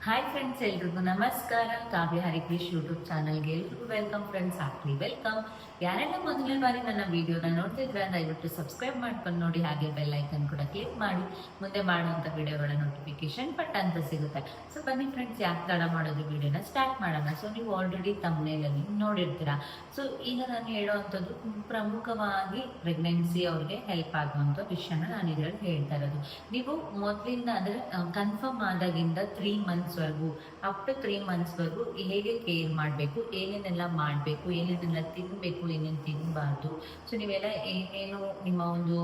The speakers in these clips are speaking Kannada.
ಹಾಯ್ ಫ್ರೆಂಡ್ಸ್, ಎಲ್ರಿಗೂ ನಮಸ್ಕಾರ. ಕಾವ್ಯ ಹರಿಕೃಷ್ ಯೂಟ್ಯೂಬ್ ಚಾನಲ್ಗೆ ಎಲ್ರಿಗೂ ವೆಲ್ಕಮ್ ಫ್ರೆಂಡ್ಸ್, ಹಾಕ್ಲಿ ವೆಲ್ಕಮ್. ಯಾರೆಲ್ಲ ಮೊದಲನೇ ಬಾರಿ ನನ್ನ ವಿಡಿಯೋನ ನೋಡ್ತಿದ್ರೆ ದಯವಿಟ್ಟು ಸಬ್ಸ್ಕ್ರೈಬ್ ಮಾಡ್ಕೊಂಡು ನೋಡಿ, ಹಾಗೆ ಬೆಲ್ ಐಕನ್ ಕೂಡ ಕ್ಲಿಕ್ ಮಾಡಿ ಮುಂದೆ ಮಾಡುವಂಥ ವಿಡಿಯೋಗಳ ನೋಟಿಫಿಕೇಶನ್ ಪಟ್ ಅಂತ ಸಿಗುತ್ತೆ. ಸೊ ಬನ್ನಿ ಫ್ರೆಂಡ್ಸ್, ಯಾಕೆ ತಡ ಮಾಡೋದು, ವಿಡಿಯೋನ ಸ್ಟಾರ್ಟ್ ಮಾಡೋಣ. ಸೊ ನೀವು ಆಲ್ರೆಡಿ ತಮ್ಮನೇಲಲ್ಲಿ ನೋಡಿರ್ತೀರಾ. ಸೊ ಈಗ ನಾನು ಹೇಳುವಂಥದ್ದು ಪ್ರಮುಖವಾಗಿ ಪ್ರೆಗ್ನೆನ್ಸಿ ಅವ್ರಿಗೆ ಹೆಲ್ಪ್ ಆಗುವಂಥ ವಿಷಯನ ನಾನು ಇದರಲ್ಲಿ ಹೇಳ್ತಾ ಇರೋದು. ನೀವು ಮೊದಲಿಂದ ಅಂದರೆ ಕನ್ಫರ್ಮ್ ಆದಾಗಿಂದ 3 ಮಂತ್ಸ್ವರೆಗೂ ಅಪ್ ಟು 3 ಮಂತ್ಸ್ವರೆಗೂ ಹೇಗೆ ಕೇರ್ ಮಾಡಬೇಕು, ಏನೇನೆಲ್ಲ ಮಾಡಬೇಕು, ಏನೇನೆಲ್ಲ ತಿನ್ನಬೇಕು, ಏನೇನು ತಿನ್ನಬಾರ್ದು. ಸೊ ನೀವೆಲ್ಲ ಏನೇನು ನಿಮ್ಮ ಒಂದು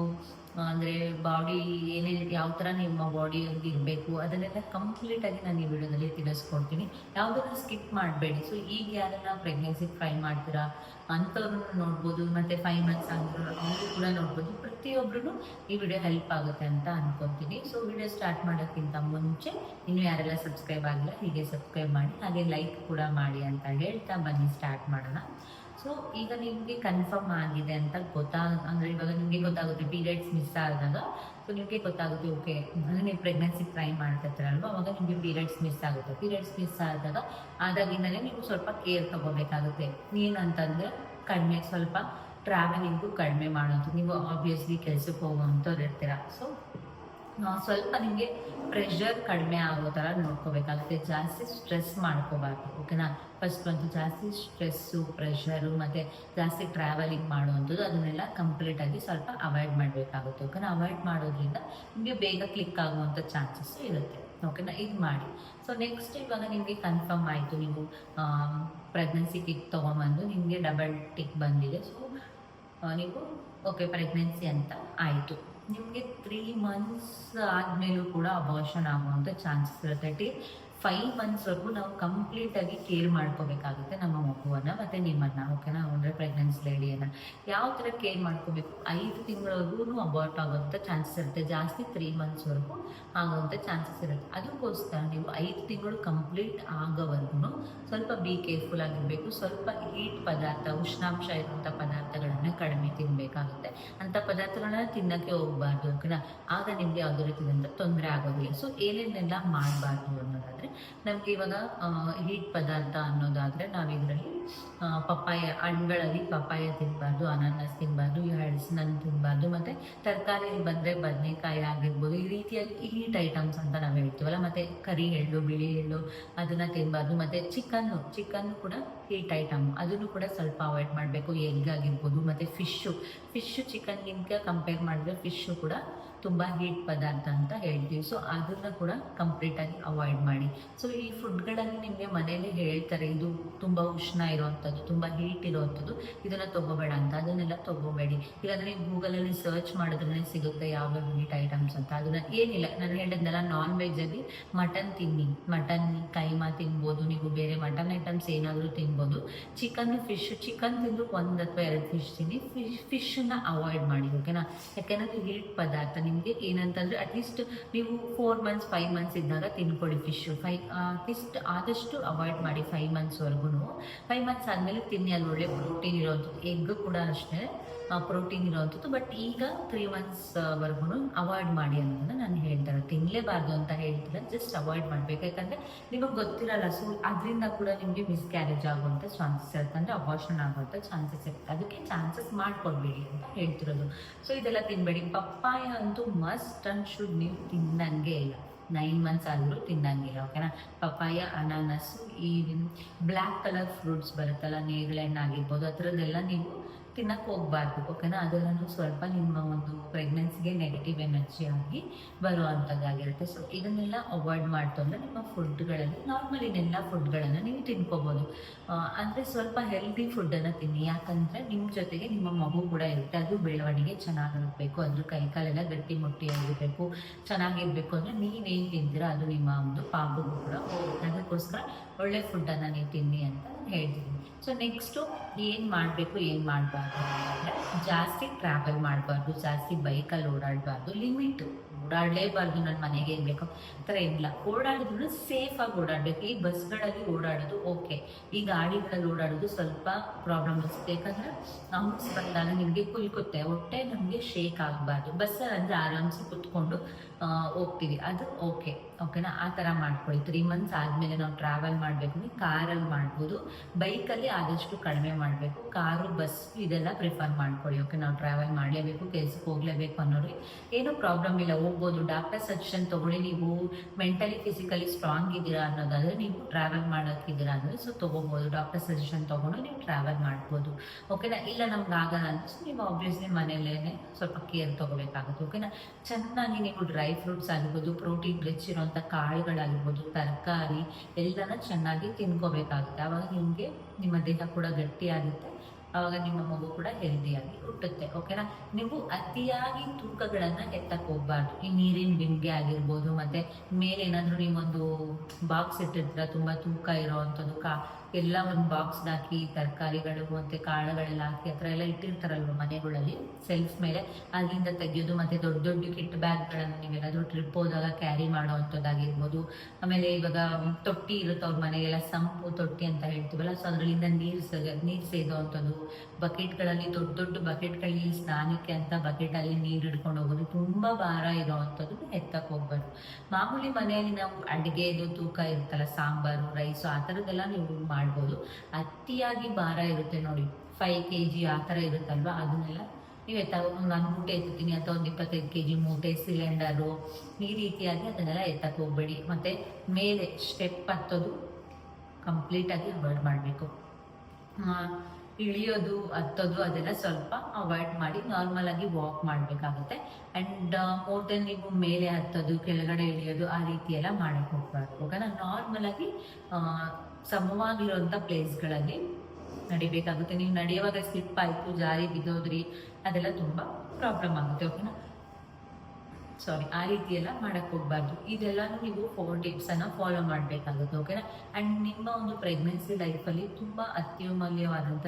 ಅಂದರೆ ಬಾಡಿ ಏನೇನು ಯಾವ ಥರ ನಿಮ್ಮ ಬಾಡಿಯಲ್ಲಿ ಇರಬೇಕು ಅದನ್ನೆಲ್ಲ ಕಂಪ್ಲೀಟಾಗಿ ನಾನು ಈ ವಿಡಿಯೋದಲ್ಲಿ ತಿಳಿಸ್ಕೊಡ್ತೀನಿ. ಯಾವುದನ್ನು ಸ್ಕಿಪ್ ಮಾಡಬೇಡಿ. ಸೊ ಈಗ ಯಾರನ್ನ ಪ್ರೆಗ್ನೆನ್ಸಿ ಟ್ರೈ ಮಾಡ್ತೀರಾ ಅಂಥವ್ರನ್ನ ನೋಡ್ಬೋದು, ಮತ್ತು 5 ಮಂತ್ಸ್ ಆಗಿರೋ ಅವರು ಕೂಡ ನೋಡ್ಬೋದು. ಪ್ರತಿಯೊಬ್ಬರೂ ಈ ವಿಡಿಯೋ ಹೆಲ್ಪ್ ಆಗುತ್ತೆ ಅಂತ ಅನ್ಕೊತೀನಿ. ಸೊ ವಿಡಿಯೋ ಸ್ಟಾರ್ಟ್ ಮಾಡೋಕ್ಕಿಂತ ಮುಂಚೆ ಇನ್ನು ಯಾರೆಲ್ಲ ಸಬ್ಸ್ಕ್ರೈಬ್ ಆಗಿಲ್ಲ ಹೀಗೆ ಸಬ್ಸ್ಕ್ರೈಬ್ ಮಾಡಿ, ಹಾಗೆ ಲೈಕ್ ಕೂಡ ಮಾಡಿ ಅಂತ ಹೇಳ್ತಾ ಬನ್ನಿ ಸ್ಟಾರ್ಟ್ ಮಾಡೋಣ. ಸೊ ಈಗ ನಿಮಗೆ ಕನ್ಫರ್ಮ್ ಆಗಿದೆ ಅಂತ ಅಂದರೆ ಇವಾಗ ನಿಮಗೆ ಗೊತ್ತಾಗುತ್ತೆ ಪೀರಿಯಡ್ಸ್ ಮಿಸ್ ಆದಾಗ. ಸೊ ನಿಮಗೆ ಗೊತ್ತಾಗುತ್ತೆ, ಓಕೆ ಅಂದರೆ ನೀವು ಪ್ರೆಗ್ನೆನ್ಸಿ ಟ್ರೈ ಮಾಡ್ತಿರ್ತೀರಲ್ವ, ಅವಾಗ ನಿಮಗೆ ಪೀರಿಯಡ್ಸ್ ಮಿಸ್ ಆಗುತ್ತೆ. ಪೀರಿಯಡ್ಸ್ ಮಿಸ್ ಆದಾಗಿಂದಲೇ ನೀವು ಸ್ವಲ್ಪ ಕೇರ್ ತಗೋಬೇಕಾಗುತ್ತೆ. ಏನಂತಂದರೆ ಕಡಿಮೆ ಸ್ವಲ್ಪ ಟ್ರಾವೆಲಿಂಗು ಕಡಿಮೆ ಮಾಡೋದು. ನೀವು ಆಬ್ವಿಯಸ್ಲಿ ಕೆಲಸಕ್ಕೆ ಹೋಗುವಂಥವ್ರು ಇರ್ತೀರ. ಸೊ ಸ್ವಲ್ಪ ನಿಮಗೆ ಪ್ರೆಷರ್ ಕಡಿಮೆ ಆಗೋ ಥರ ನೋಡ್ಕೋಬೇಕಾಗುತ್ತೆ. ಜಾಸ್ತಿ ಸ್ಟ್ರೆಸ್ ಮಾಡ್ಕೋಬಾರ್ದು, ಓಕೆನಾ. ಫಸ್ಟ್ ಬಂದು ಜಾಸ್ತಿ ಸ್ಟ್ರೆಸ್ಸು, ಪ್ರೆಷರು ಮತ್ತು ಜಾಸ್ತಿ ಟ್ರಾವೆಲಿಂಗ್ ಮಾಡುವಂಥದ್ದು ಅದನ್ನೆಲ್ಲ ಕಂಪ್ಲೀಟಾಗಿ ಸ್ವಲ್ಪ ಅವಾಯ್ಡ್ ಮಾಡಬೇಕಾಗುತ್ತೆ, ಓಕೆನಾ. ಅವಾಯ್ಡ್ ಮಾಡೋದ್ರಿಂದ ನಿಮಗೆ ಬೇಗ ಕ್ಲಿಕ್ ಆಗುವಂಥ ಚಾನ್ಸಸ್ ಇರುತ್ತೆ, ಓಕೆನಾ. ಇದು ಮಾಡಿ. ಸೊ ನೆಕ್ಸ್ಟ್ ಇವಾಗ ನಿಮಗೆ ಕನ್ಫರ್ಮ್ ಆಯಿತು, ನೀವು ಪ್ರೆಗ್ನೆನ್ಸಿ ಕಿಟ್ ತೊಗೊಂಬಂದು ನಿಮಗೆ ಡಬಲ್ ಟಿಕ್ ಬಂದಿದೆ. ಸೊ ನೀವು ಓಕೆ ಪ್ರೆಗ್ನೆನ್ಸಿ ಅಂತ ಆಯಿತು. ನಿಮಗೆ 3 ಮಂತ್ಸ್ ಆದಮೇಲೂ ಕೂಡ ಅಬಾರ್ಷನ್ ಆಗುವಂಥ ಚಾನ್ಸಸ್ ಇರುತ್ತೆ. 5 ಮಂತ್ಸ್ವರೆಗೂ ನಾವು ಕಂಪ್ಲೀಟಾಗಿ ಕೇರ್ ಮಾಡ್ಕೋಬೇಕಾಗುತ್ತೆ ನಮ್ಮ ಮಗುವನ್ನು ಮತ್ತು ನಿಮ್ಮನ್ನು, ಓಕೆನಾ. ಅಂದರೆ ಪ್ರೆಗ್ನೆನ್ಸಿ ಲೇಡಿಯನ್ನು ಯಾವ ಥರ ಕೇರ್ ಮಾಡ್ಕೋಬೇಕು, 5 ತಿಂಗಳವರೆಗೂ ಅಬಾರ್ಟ್ ಆಗುವಂಥ ಚಾನ್ಸಸ್ ಇರುತ್ತೆ. ಜಾಸ್ತಿ 3 ಮಂತ್ಸ್ವರೆಗೂ ಆಗುವಂಥ ಚಾನ್ಸಸ್ ಇರುತ್ತೆ. ಅದಕ್ಕೋಸ್ಕರ ನೀವು 5 ತಿಂಗಳು ಕಂಪ್ಲೀಟ್ ಆಗೋವರೆಗೂ ಸ್ವಲ್ಪ ಬಿ ಕೇರ್ಫುಲ್ ಆಗಿರಬೇಕು. ಸ್ವಲ್ಪ ಹೀಟ್ ಪದಾರ್ಥ, ಉಷ್ಣಾಂಶ ಇರುವಂಥ ಪದಾರ್ಥಗಳನ್ನು ಕಡಿಮೆ ತಿನ್ನಬೇಕಾಗುತ್ತೆ. ಅಂಥ ಪದಾರ್ಥಗಳನ್ನ ತಿನ್ನೋಕ್ಕೆ ಹೋಗಬಾರ್ದು, ಓಕೆನಾ. ಆಗ ನಿಮಗೆ ಯಾವುದೇ ರೀತಿಯಿಂದ ತೊಂದರೆ ಆಗೋದಿಲ್ಲ. ಸೊ ಏನೇನೆಲ್ಲ ಮಾಡಬಾರ್ದು ಅನ್ನೋದಾದರೆ, ನಮಗೆ ಇವಾಗ ಹೀಟ್ ಪದಾರ್ಥ ಅನ್ನೋದಾದರೆ ನಾವಿದರಲ್ಲಿ ಪಪ್ಪಾಯ, ಹಣ್ಣುಗಳಲ್ಲಿ ಪಪ್ಪಾಯ ತಿನ್ನಬಾರ್ದು, ಅನಾನಸ್ ತಿನ್ನಬಾರ್ದು, ಹಣ್ಣು ತಿನ್ನಬಾರ್ದು, ಮತ್ತು ತರಕಾರಿಯಲ್ಲಿ ಬಂದರೆ ಬದನೆಕಾಯಿ ಆಗಿರ್ಬೋದು, ಈ ರೀತಿಯಾಗಿ ಹೀಟ್ ಐಟಮ್ಸ್ ಅಂತ ನಾವು ಹೇಳ್ತೀವಲ್ಲ. ಮತ್ತು ಕರಿ ಎಳ್ಳು, ಬಿಳಿ ಎಳ್ಳು ಅದನ್ನು ತಿನ್ನಬಾರ್ದು. ಮತ್ತು ಚಿಕನ್ನು ಕೂಡ ಹೀಟ್ ಐಟಮ್, ಅದನ್ನು ಕೂಡ ಸ್ವಲ್ಪ ಅವಾಯ್ಡ್ ಮಾಡಬೇಕು. ಎಗ್ ಆಗಿರ್ಬೋದು, ಮತ್ತು ಫಿಶ್ಶು ಚಿಕನ್ಗಿಂತ ಕಂಪೇರ್ ಮಾಡಿದ್ರೆ ಫಿಶ್ಶು ಕೂಡ ತುಂಬ ಹೀಟ್ ಪದಾರ್ಥ ಅಂತ ಹೇಳ್ತೀವಿ. ಸೊ ಅದನ್ನು ಕೂಡ ಕಂಪ್ಲೀಟಾಗಿ ಅವಾಯ್ಡ್ ಮಾಡಿ. ಸೊ ಈ ಫುಡ್ಗಳಲ್ಲಿ ನಿಮಗೆ ಮನೇಲಿ ಹೇಳ್ತಾರೆ ಇದು ತುಂಬ ಉಷ್ಣ ಇರೋವಂಥದ್ದು, ತುಂಬ ಹೀಟ್ ಇರೋವಂಥದ್ದು, ಇದನ್ನು ತೊಗೋಬೇಡ ಅಂತ. ಅದನ್ನೆಲ್ಲ ತೊಗೋಬೇಡಿ. ಇಲ್ಲಾಂದರೆ ನೀವು ಗೂಗಲಲ್ಲಿ ಸರ್ಚ್ ಮಾಡಿದ್ರೆ ಸಿಗುತ್ತೆ ಯಾವ್ಯಾವ ಹೀಟ್ ಐಟಮ್ಸ್ ಅಂತ. ಅದನ್ನು ಏನಿಲ್ಲ, ನಾನು ಹೇಳಿದ್ನಲ್ಲ, ನಾನ್ ವೆಜ್ಜಲ್ಲಿ ಮಟನ್ ತಿನ್ನಿ, ಮಟನ್ ಕೈಮಾ ತಿನ್ಬೋದು, ನೀವು ಬೇರೆ ಮಟನ್ ಐಟಮ್ಸ್ ಏನಾದರೂ ತಿನ್ಬೋದು. ಚಿಕನ್ ತಿಂದು 1 ಅಥವಾ 2 ಫಿಶ್ ತಿನ್ನಿ. ಫಿಶನ್ನು ಅವಾಯ್ಡ್ ಮಾಡಿ, ಓಕೆನಾ. ಯಾಕೆಂದರೆ ಹೀಟ್ ಪದಾರ್ಥ ನಿಮಗೆ ಏನಂತಂದರೆ ಅಟ್ಲೀಸ್ಟ್ ನೀವು 4 ಮಂತ್ಸ್ 5 ಮಂತ್ಸ್ ಇದ್ದಾಗ ತಿನ್ಕೊಳ್ಳಿ ಫಿಶ್ಶು. ಅಟ್ಲೀಸ್ಟ್ ಆದಷ್ಟು ಅವಾಯ್ಡ್ ಮಾಡಿ 5 ಮಂತ್ಸ್ವರೆಗೂ. 5 ಮಂತ್ಸ್ ಆದಮೇಲೆ ತಿನ್ನಿ, ಅಲ್ಲಿ ಒಳ್ಳೆ ಪ್ರೋಟೀನ್ ಇರೋವಂಥದ್ದು. ಎಗ್ ಕೂಡ ಅಷ್ಟೇ ಪ್ರೋಟೀನ್ ಇರೋವಂಥದ್ದು. ಬಟ್ ಈಗ 3 ಮಂತ್ಸ್ವರೆಗೂ ಅವಾಯ್ಡ್ ಮಾಡಿ ಅನ್ನೋದನ್ನು ನಾನು ಹೇಳ್ತಾರೆ. ತಿನ್ನಲೇಬಾರ್ದು ಅಂತ ಹೇಳ್ತಾರೆ, ಜಸ್ಟ್ ಅವಾಯ್ಡ್ ಮಾಡಬೇಕು. ಯಾಕಂದರೆ ನಿಮಗೆ ಗೊತ್ತಿರಲ್ಲ. ಸೊ ಅದರಿಂದ ಕೂಡ ನಿಮಗೆ ಮಿಸ್ಕ್ಯಾರೇಜ್ ಆಗುವಂಥ ಚಾನ್ಸಸ್ ಇರುತ್ತೆ, ಅಂದರೆ ಅಬಾರ್ಷನ್ ಆಗುವಂಥ ಚಾನ್ಸಸ್ ಇರುತ್ತೆ. ಅದಕ್ಕೆ ಚಾನ್ಸಸ್ ಮಾಡ್ಕೊಡ್ಬೇಡಿ ಅಂತ ಹೇಳ್ತಿರೋದು. ಸೊ ಇದೆಲ್ಲ ತಿನ್ನಬೇಡಿ. ಪಪ್ಪಾಯ ಅಂತೂ ಮಸ್ಟ್ ಆ್ಯಂಡ್ ಶುಡ್ ನೀವು ತಿನ್ನಂಗೆ ಇಲ್ಲ, 9 ಮಂತ್ಸ್ ಆದರೂ ತಿನ್ನಂಗಿಲ್ಲ, ಓಕೆನಾ. ಪಪ್ಪಾಯ, ಅನಾನಸ್ಸು, ಈ ಬ್ಲ್ಯಾಕ್ ಕಲರ್ ಫ್ರೂಟ್ಸ್ ಬರುತ್ತಲ್ಲ, ನೇರಳೆ ಹಣ್ಣು ಆಗಿರ್ಬೋದು, ಆ ಥರದ್ದೆಲ್ಲ ನೀವು ತಿನ್ನಕ್ಕೆ ಹೋಗಬಾರ್ದು, ಓಕೆನಾ. ಅದೆಲ್ಲನೂ ಸ್ವಲ್ಪ ನಿಮ್ಮ ಒಂದು ಪ್ರೆಗ್ನೆನ್ಸಿಗೆ ನೆಗೆಟಿವ್ ಎನರ್ಜಿ ಆಗಿ ಬರುವಂಥದ್ದಾಗಿರುತ್ತೆ. ಸೊ ಇದನ್ನೆಲ್ಲ ಅವಾಯ್ಡ್ ಮಾಡ್ತಂದ್ರೆ ನಿಮ್ಮ ಫುಡ್ಗಳಲ್ಲಿ ನಾರ್ಮಲ್ ಇನ್ನೆಲ್ಲ ಫುಡ್ಗಳನ್ನು ನೀವು ತಿನ್ಕೋಬೋದು. ಅಂದರೆ ಸ್ವಲ್ಪ ಹೆಲ್ದಿ ಫುಡ್ಡನ್ನು ತಿನ್ನಿ. ಯಾಕಂದರೆ ನಿಮ್ಮ ಜೊತೆಗೆ ನಿಮ್ಮ ಮಗು ಕೂಡ ಇರುತ್ತೆ, ಅದು ಬೆಳವಣಿಗೆ ಚೆನ್ನಾಗಿರಬೇಕು, ಅದ್ರ ಕೈಕಾಲೆಲ್ಲ ಗಟ್ಟಿ ಮುಟ್ಟಿಯಾಗಿರಬೇಕು, ಚೆನ್ನಾಗಿರಬೇಕು. ಅಂದರೆ ನೀವೇನು ತಿಂತೀರ ಅದು ನಿಮ್ಮ ಒಂದು ಪಾಪಗೂ ಕೂಡ ಹೋಗುತ್ತೆ. ಅದಕ್ಕೋಸ್ಕರ ಒಳ್ಳೆ ಫುಡ್ಡನ್ನು ನೀವು ತಿನ್ನಿ ಅಂತ ಹೇಳ್ತೀನಿ. ಸೊ ನೆಕ್ಸ್ಟು ಏನು ಮಾಡಬೇಕು, ಏನು ಮಾಡಬಾರ್ದು ಅಂದರೆ, ಜಾಸ್ತಿ ಟ್ರಾವೆಲ್ ಮಾಡಬಾರ್ದು, ಜಾಸ್ತಿ ಬೈಕಲ್ಲಿ ಓಡಾಡಬಾರ್ದು. ಲಿಮಿಟು, ಓಡಾಡಲೇಬಾರ್ದು, ನನ್ನ ಮನೆಗೆ ಇರಬೇಕು ಆ ಥರ ಇಲ್ಲ. ಓಡಾಡಿದ್ರು ಸೇಫಾಗಿ ಓಡಾಡಬೇಕು. ಈ ಬಸ್ಗಳಲ್ಲಿ ಓಡಾಡೋದು ಓಕೆ, ಈ ಗಾಡಿಗಳಲ್ಲಿ ಓಡಾಡೋದು ಸ್ವಲ್ಪ ಪ್ರಾಬ್ಲಮ್ ಅನಿಸುತ್ತೆ. ಯಾಕಂದರೆ ಹಂಪ್ಸ್ ಬಂದಾಗ ನಿಮಗೆ ಕುಲ್ಕುತ್ತೆ, ಹೊಟ್ಟೆ ನಮಗೆ ಶೇಕ್ ಆಗಬಾರ್ದು. ಬಸ್ಸಲ್ಲಿ ಅಂದರೆ ಆರಾಮ್ಸೆ ಕುತ್ಕೊಂಡು ಹೋಗ್ತೀವಿ, ಅದು ಓಕೆ. ಓಕೆನಾ, ಆ ಥರ ಮಾಡ್ಕೊಳ್ಳಿ. 3 ಮಂತ್ಸ್ ಆದಮೇಲೆ ನಾವು ಟ್ರಾವೆಲ್ ಮಾಡಬೇಕು ಅಂದರೆ ಕಾರಲ್ಲಿ ಮಾಡ್ಬೋದು. ಬೈಕಲ್ಲಿ ಆದಷ್ಟು ಕಡಿಮೆ ಮಾಡಬೇಕು. ಕಾರು, ಬಸ್ ಇದೆಲ್ಲ ಪ್ರಿಫರ್ ಮಾಡ್ಕೊಳ್ಳಿ. ಓಕೆ, ನಾವು ಟ್ರಾವೆಲ್ ಮಾಡಲೇಬೇಕು, ಕೆಲ್ಸಕ್ಕೆ ಹೋಗಲೇಬೇಕು ಅನ್ನೋರಿಗೆ ಏನೂ ಪ್ರಾಬ್ಲಮ್ ಇಲ್ಲ, ಹೋಗ್ಬೋದು. ಡಾಕ್ಟರ್ ಸಜೆಷನ್ ತೊಗೊಳ್ಳಿ. ನೀವು ಮೆಂಟಲಿ ಫಿಸಿಕಲಿ ಸ್ಟ್ರಾಂಗ್ ಇದ್ದೀರಾ ಅನ್ನೋದಾದರೆ, ನೀವು ಟ್ರಾವೆಲ್ ಮಾಡೋಕ್ಕಿದ್ದೀರಾ ಅಂದರೆ ಸೊ ತೊಗೋಬೋದು. ಡಾಕ್ಟರ್ ಸಜೆಷನ್ ತೊಗೊಂಡು ನೀವು ಟ್ರಾವೆಲ್ ಮಾಡ್ಬೋದು. ಓಕೆನಾ, ಇಲ್ಲ ನಮ್ಗೆ ಆಗಲ್ಲ ಅಂತ ನೀವು ಆಬ್ವಿಯಸ್ಲಿ ಮನೆಯಲ್ಲೇ ಸ್ವಲ್ಪ ಕೇರ್ ತೊಗೋಬೇಕಾಗುತ್ತೆ. ಓಕೆನಾ, ಚೆನ್ನಾಗಿ ನೀವು ಡ್ರೈ ಫ್ರೂಟ್ಸ್ ಆಗಿರ್ಬೋದು, ಪ್ರೋಟೀನ್ ರಿಚ್ ಇರೋಂಥ ಕಾಳುಗಳಾಗಿರ್ಬೋದು, ತರಕಾರಿ ಎಲ್ಲನ ಚೆನ್ನಾಗಿ ತಿನ್ಕೋಬೇಕಾಗುತ್ತೆ. ಆವಾಗ ನಿಮಗೆ ನಿಮ್ಮ ದೇಹ ಕೂಡ ಗಟ್ಟಿಯಾಗುತ್ತೆ, ಆವಾಗ ನಿಮ್ಮ ಮಗು ಕೂಡ ಹೆಲ್ದಿಯಾಗಿ ಹುಟ್ಟುತ್ತೆ. ಓಕೆನಾ, ನೀವು ಅತಿಯಾಗಿ ತೂಕಗಳನ್ನು ಎತ್ತಕ್ಕೆ ಹೋಗ್ಬಾರ್ದು. ಈ ನೀರಿನ ಬಿಂದಿಗೆ ಆಗಿರ್ಬೋದು, ಮತ್ತು ಮೇಲೆ ಏನಾದರೂ ನೀವೊಂದು ಬಾಕ್ಸ್ ಇಟ್ಟಿರ್ತೀರ ತುಂಬ ತೂಕ ಇರೋವಂಥದ್ದು, ಎಲ್ಲ ಒಂದು ಬಾಕ್ಸ್ ಹಾಕಿ ತರಕಾರಿಗಳು ಮತ್ತು ಕಾಳುಗಳೆಲ್ಲ ಹಾಕಿ ಆ ಥರ ಎಲ್ಲ ಇಟ್ಟಿರ್ತಾರಲ್ವ ಮನೆಗಳಲ್ಲಿ ಸೆಲ್ಫ್ ಮೇಲೆ, ಅಲ್ಲಿಂದ ತೆಗೆಯೋದು. ಮತ್ತು ದೊಡ್ಡ ದೊಡ್ಡ ಕಿಟ್ ಬ್ಯಾಗ್ಗಳನ್ನು ನೀವೇನಾದರೂ ಟ್ರಿಪ್ ಹೋದಾಗ ಕ್ಯಾರಿ ಮಾಡೋ ಅಂಥದ್ದಾಗಿರ್ಬೋದು. ಆಮೇಲೆ ಇವಾಗ ತೊಟ್ಟಿ ಇರುತ್ತೆ ಅವ್ರ ಮನೆಗೆಲ್ಲ, ಸಂಪು ತೊಟ್ಟಿ ಅಂತ ಹೇಳ್ತೀವಲ್ಲ, ಸೊ ಅದರಲ್ಲಿಂದ ನೀರು ಸೇದೋ ಅಂಥದ್ದು. ಬಕೆಟ್ಗಳಲ್ಲಿ ದೊಡ್ಡ ದೊಡ್ಡ ಬಕೆಟ್ಗಳಲ್ಲಿ ಸ್ನಾನಕ್ಕೆ ಅಂತ ಬಕೆಟಲ್ಲಿ ನೀರು ಹಿಡ್ಕೊಂಡು ಹೋಗೋದು, ತುಂಬ ಭಾರ ಇರೋ ಅಂಥದ್ದು ಎತ್ತಕ್ಕೆ ಹೋಗ್ಬಾರ್ದು. ಮಾಮೂಲಿ ಮನೆಯಲ್ಲಿ ನಾವು ಅಡುಗೆದು ತೂಕ ಇರುತ್ತಲ್ಲ, ಸಾಂಬಾರು, ರೈಸು ಆ ಥರದ್ದೆಲ್ಲ ನೀವು ಮಾಡ್ಬೋದು. ಅತಿಯಾಗಿ ಭಾರ ಇರುತ್ತೆ ನೋಡಿ, 5 kg ಆ ಥರ ಇರುತ್ತಲ್ವ, ಅದನ್ನೆಲ್ಲ ನೀವು ನಾನು ಮೂಟೆ ಎತ್ತೀನಿ ಅಥವಾ ಒಂದು 25 kg ಮೂಟೆ, ಸಿಲಿಂಡರು, ಈ ರೀತಿಯಾಗಿ ಅದನ್ನೆಲ್ಲ ಎತ್ತಕ್ಕೆ ಹೋಗ್ಬೇಡಿ. ಮತ್ತು ಮೇಲೆ ಸ್ಟೆಪ್ ಹತ್ತೋದು ಕಂಪ್ಲೀಟಾಗಿ ಅವಾಯ್ಡ್ ಮಾಡಬೇಕು. ಇಳಿಯೋದು ಹತ್ತೋದು ಅದೆಲ್ಲ ಸ್ವಲ್ಪ ಅವಾಯ್ಡ್ ಮಾಡಿ ನಾರ್ಮಲ್ ಆಗಿ ವಾಕ್ ಮಾಡಬೇಕಾಗುತ್ತೆ. ಆ್ಯಂಡ್ ಮೋರ್ ದೆನ್ ನೀವು ಮೇಲೆ ಹತ್ತೋದು ಕೆಳಗಡೆ ಇಳಿಯೋದು ಆ ರೀತಿ ಎಲ್ಲ ಮಾಡೋಕ್ಕೆ ಹೋಗ್ಬಾರ್ದು. ಓಕೆನಾ, ನಾರ್ಮಲ್ ಆಗಿ ಸಮವಾಗಿರುವಂಥ ಪ್ಲೇಸ್ಗಳಲ್ಲಿ ನಡಿಬೇಕಾಗುತ್ತೆ. ನೀವು ನಡೆಯುವಾಗ ಸ್ಲಿಪ್ ಆಯಿತು, ಜಾರಿ ಬಿದ್ದೋದ್ರಿ, ಅದೆಲ್ಲ ತುಂಬ ಪ್ರಾಬ್ಲಮ್ ಆಗುತ್ತೆ. ಓಕೆನಾ, ಆ ರೀತಿ ಎಲ್ಲ ಮಾಡಕ್ಕೆ ಹೋಗ್ಬಾರ್ದು. ಇದೆಲ್ಲನೂ ನೀವು 4 ಟಿಪ್ಸನ್ನು ಫಾಲೋ ಮಾಡಬೇಕಾಗುತ್ತೆ. ಓಕೆನಾ, ಆ್ಯಂಡ್ ನಿಮ್ಮ ಒಂದು ಪ್ರೆಗ್ನೆನ್ಸಿ ಲೈಫಲ್ಲಿ ತುಂಬ ಅತ್ಯಮೂಲ್ಯವಾದಂಥ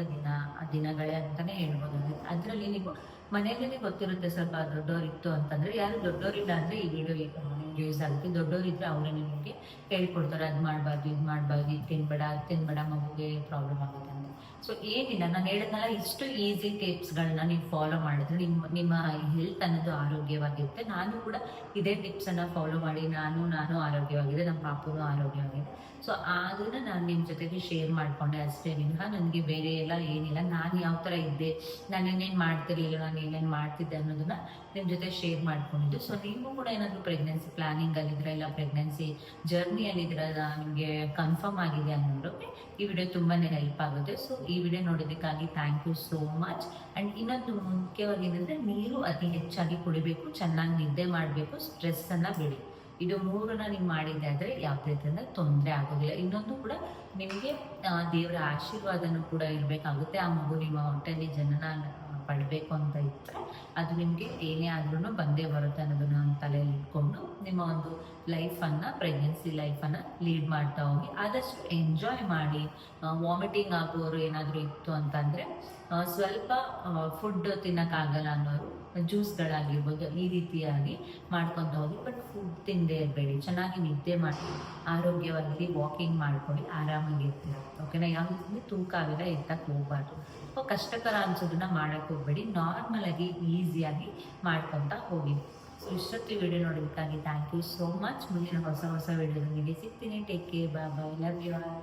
ದಿನಗಳೇ ಅಂತಲೇ ಹೇಳ್ಬೋದು. ಅದರಲ್ಲಿ ನೀವು ಮನೆಯಲ್ಲೇ ಗೊತ್ತಿರುತ್ತೆ, ಸ್ವಲ್ಪ ದೊಡ್ಡವರಿತ್ತು ಅಂತಂದರೆ, ಯಾರು ದೊಡ್ಡವರಿಲ್ಲ ಅಂದರೆ ಈ ವಿಡಿಯೋ ಯೂಸ್ ಆಗುತ್ತೆ. ದೊಡ್ಡವರಿದ್ದರೆ ಅವರೇ ನಿಮಗೆ ಹೇಳ್ಕೊಡ್ತಾರೆ, ಅದು ಮಾಡಬಾರ್ದು, ಇದು ಮಾಡಬಾರ್ದು, ಇದು ತಿನ್ಬೇಡ ಮಗುಗೆ ಪ್ರಾಬ್ಲಮ್ ಆಗುತ್ತೆ ಅಂತ. ಸೊ ಏನಿಲ್ಲ, ನಾನು ಹೇಳಿದ್ನಲ್ಲ, ಇಷ್ಟು ಈಸಿ ಟಿಪ್ಸ್ಗಳನ್ನ ನೀವು ಫಾಲೋ ಮಾಡಿದ್ರೆ ನಿಮ್ಮ ಹೆಲ್ತ್ ಅನ್ನೋದು ಆರೋಗ್ಯವಾಗಿರುತ್ತೆ. ನಾನು ಕೂಡ ಇದೇ ಟಿಪ್ಸನ್ನು ಫಾಲೋ ಮಾಡಿ ನಾನು ಆರೋಗ್ಯವಾಗಿದೆ, ನಮ್ಮ ಪಾಪುನೂ ಆರೋಗ್ಯವಾಗಿದೆ. ಸೊ ಅದನ್ನು ನಾನು ನಿಮ್ಮ ಜೊತೆಗೆ ಶೇರ್ ಮಾಡಿಕೊಂಡೆ ಅಷ್ಟೇ ವಿನಃ ನನಗೆ ಬೇರೆ ಎಲ್ಲ ಏನಿಲ್ಲ. ನಾನು ಯಾವ ಥರ ಇದ್ದೆ, ನಾನು ಏನೇನು ಮಾಡ್ತಿರ್ಲಿಲ್ಲ, ನಾನು ಏನೇನು ಮಾಡ್ತಿದ್ದೆ ಅನ್ನೋದನ್ನು ನಿಮ್ಮ ಜೊತೆ ಶೇರ್ ಮಾಡ್ಕೊಂಡಿದ್ದು. ಸೊ ನೀವು ಕೂಡ ಏನಾದರೂ ಪ್ರೆಗ್ನೆನ್ಸಿ ಪ್ಲಾನಿಂಗಲ್ಲಿದ್ದೀರಾ, ಇಲ್ಲ ಪ್ರೆಗ್ನೆನ್ಸಿ ಜರ್ನಿಯಲ್ಲಿದ್ದೀರಾ, ನಿಮಗೆ ಕನ್ಫರ್ಮ್ ಆಗಿದೆ ಅನ್ನೋರು ಈ ವಿಡಿಯೋ ತುಂಬಾ ಹೆಲ್ಪ್ ಆಗುತ್ತೆ. ಸೊ ಈ ವಿಡಿಯೋ ನೋಡೋದಕ್ಕಾಗಿ thank you so much. And ಇನ್ನೊಂದು ಮುಖ್ಯವಾಗಿ ಏನಂದರೆ, ನೀರು ಅತಿ ಹೆಚ್ಚಾಗಿ ಕುಡಿಬೇಕು, ಚೆನ್ನಾಗಿ ನಿದ್ದೆ ಮಾಡಬೇಕು, ಸ್ಟ್ರೆಸ್ಸನ್ನು ಬಿಡಿ. ಇದು 3 ನೀವು ಮಾಡಿದ್ದೆ ಆದರೆ ಯಾವುದೇ ರೀತಿಯಿಂದ ತೊಂದರೆ ಆಗೋದಿಲ್ಲ. ಇನ್ನೊಂದು ಕೂಡ ನಿಮಗೆ ದೇವರ ಆಶೀರ್ವಾದನೂ ಕೂಡ ಇರಬೇಕಾಗುತ್ತೆ. ಆ ಮಗು ನಿಮ್ಮ ಹೊಟ್ಟೆಯಲ್ಲಿ ಜನನ ಪಡಬೇಕು ಅಂತ ಇದ್ದರೆ ಅದು ನಿಮಗೆ ಏನೇ ಆದ್ರೂ ಬಂದೇ ಬರುತ್ತೆ ಅನ್ನೋದನ್ನ ತಲೆಯಲ್ಲಿ ಇಟ್ಕೊಂಡು ನಿಮ್ಮ ಒಂದು ಲೈಫನ್ನು, ಪ್ರೆಗ್ನೆನ್ಸಿ ಲೈಫನ್ನು ಲೀಡ್ ಮಾಡ್ತಾ ಹೋಗಿ. ಆದಷ್ಟು ಎಂಜಾಯ್ ಮಾಡಿ. ವಾಮಿಟಿಂಗ್ ಆಗೋರು ಏನಾದರೂ ಇತ್ತು ಅಂತಂದರೆ ಸ್ವಲ್ಪ ಫುಡ್ ತಿನ್ನೋಕ್ಕಾಗಲ್ಲ ಅನ್ನೋರು ಜ್ಯೂಸ್ಗಳಾಗಿರ್ಬೋದು ಈ ರೀತಿಯಾಗಿ ಮಾಡ್ಕೊತ ಹೋಗಿ. ಬಟ್ ಫುಡ್ ತಿಂದೇ ಇರಬೇಡಿ, ಚೆನ್ನಾಗಿ ನಿದ್ದೆ ಮಾಡಿ, ಆರೋಗ್ಯವಾಗಿ ವಾಕಿಂಗ್ ಮಾಡ್ಕೊಳ್ಳಿ, ಆರಾಮಾಗಿ ಇರ್ತೀರ. ಓಕೆನಾ, ಯಾವುದೇ ತೂಕ ಅವೆಲ್ಲ ಎತ್ತಕ್ಕೆ ಹೋಗ್ಬಾರ್ದು. ಕಷ್ಟಕರ ಅನ್ಸೋದನ್ನ ಮಾಡೋಕ್ಕೆ ಹೋಗ್ಬೇಡಿ, ನಾರ್ಮಲ್ ಆಗಿ ಈಸಿಯಾಗಿ ಮಾಡ್ಕೊತಾ ಹೋಗಿ. ಸೊ ಇಷ್ಟೊತ್ತು ವಿಡಿಯೋ ನೋಡೋದಕ್ಕಾಗಿ ಥ್ಯಾಂಕ್ ಯು ಸೋ ಮಚ್. ಮುಂದಿನ ಹೊಸ ವಿಡಿಯೋದೊಂದಿಗೆ ಸಿಗ್ತೀನಿ. Take care, bye bye, love you all.